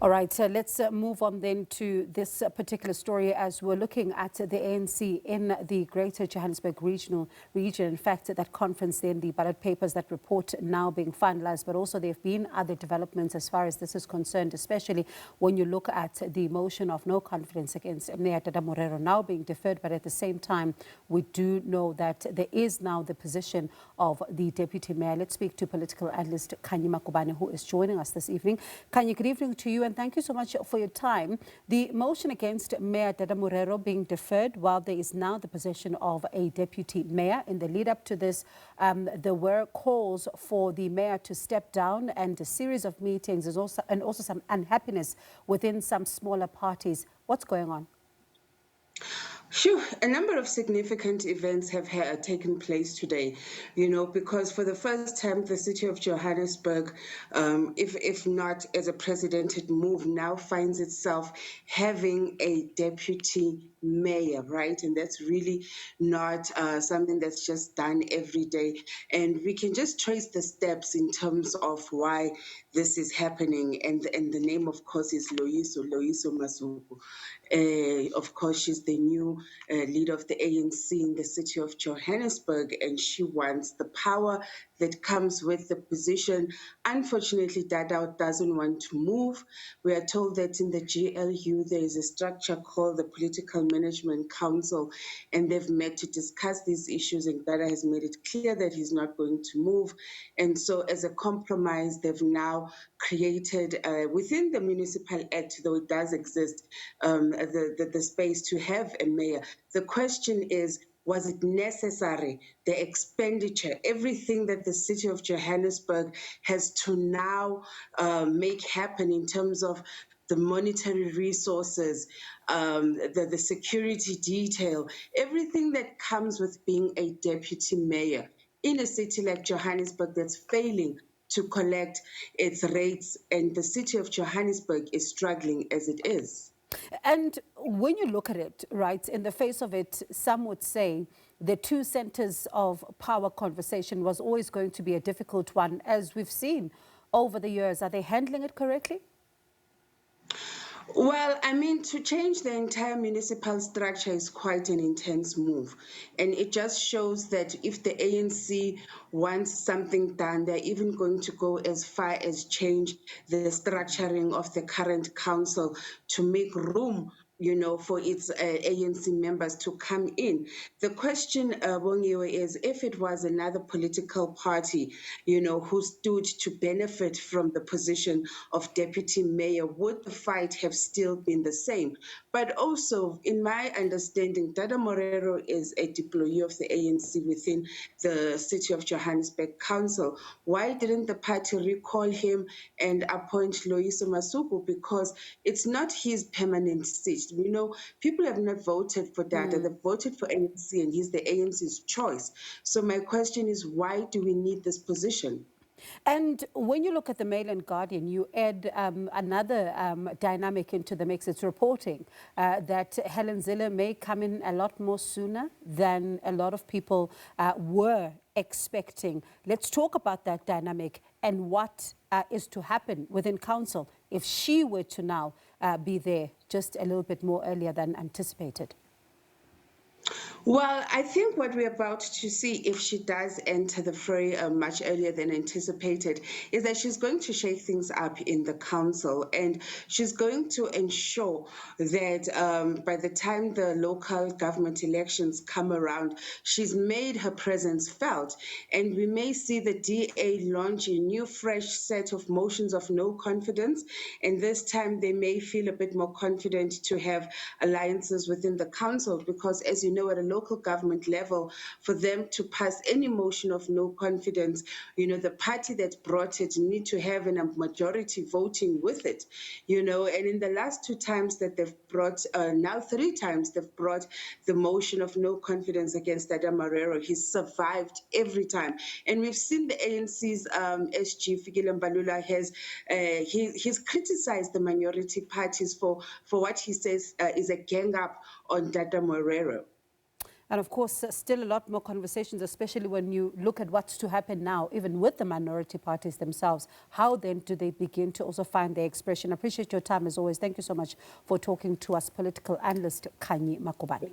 All right, so let's move on then to this particular story as we're looking at the ANC in the Greater Johannesburg Regional Region. In fact, at that conference then, the ballot papers, that report now being finalized, but also there have been other developments as far as this is concerned, especially when you look at the motion of no confidence against Mayor Dada Morero now being deferred, but at the same time, we do know that there is now the position of the Deputy Mayor. Let's speak to political analyst Khanyi Magubane, who is joining us this evening. Khanyi, good evening to you and thank you so much for your time. The motion against Mayor Dada Morero being deferred while there is now the position of a Deputy Mayor. In the lead up to this, there were calls for the Mayor to step down and a series of meetings and also some unhappiness within some smaller parties. What's going on? Sure, a number of significant events have taken place today, because for the first time, the city of Johannesburg, if not as a precedented move, now finds itself having a deputy mayor, right? And that's really not something that's just done every day. And we can just trace the steps in terms of why this is happening. And the name, of course, is Loyiso Masuku. Of course, she's the new leader of the ANC in the city of Johannesburg, and she wants the power that comes with the position. Unfortunately, Dada doesn't want to move. We are told that in the GLU, there is a structure called the Political Management Council, and they've met to discuss these issues, and Dada has made it clear that he's not going to move. And so as a compromise, they've now created within the Municipal Act, though it does exist, the space to have a mayor. The question is, was it necessary, the expenditure, everything that the city of Johannesburg has to now make happen in terms of the monetary resources, the security detail, everything that comes with being a deputy mayor in a city like Johannesburg that's failing to collect its rates, and the city of Johannesburg is struggling as it is. And when you look at it, right, in the face of it, some would say the two centers of power conversation was always going to be a difficult one, as we've seen over the years. Are they handling it correctly? Well, I mean, to change the entire municipal structure is quite an intense move. And it just shows that if the ANC wants something done, they're even going to go as far as change the structuring of the current council to make room for its ANC members to come in. The question, Bongiwe, is if it was another political party, who stood to benefit from the position of deputy mayor, would the fight have still been the same? But also, in my understanding, Dada Morero is a deployee of the ANC within the City of Johannesburg Council. Why didn't the party recall him and appoint Loyiso Masuku? Because it's not his permanent seat. People have not voted for Dada. They've voted for ANC, and he's the ANC's choice. So my question is, why do we need this position? And when you look at the Mail and Guardian, you add another dynamic into the mix. It's reporting that Helen Zille may come in a lot more sooner than a lot of people were expecting. Let's talk about that dynamic and what is to happen within council if she were to now be there just a little bit more earlier than anticipated. Well, I think what we're about to see, if she does enter the fray much earlier than anticipated, is that she's going to shake things up in the council, and she's going to ensure that by the time the local government elections come around, she's made her presence felt. And we may see the DA launch a new, fresh set of motions of no confidence, and this time they may feel a bit more confident to have alliances within the council, because as you know, at a local government level, for them to pass any motion of no confidence, the party that brought it need to have a majority voting with it, and in the last two times that they've brought, now three times they've brought the motion of no confidence against Dada Morero, he's survived every time. And we've seen the ANC's SG Fikile Mbalula he's criticized the minority parties for what he says is a gang up on Dada Morero. And of course, still a lot more conversations, especially when you look at what's to happen now, even with the minority parties themselves. How then do they begin to also find their expression? I appreciate your time as always. Thank you so much for talking to us, political analyst Khanyi Magubane.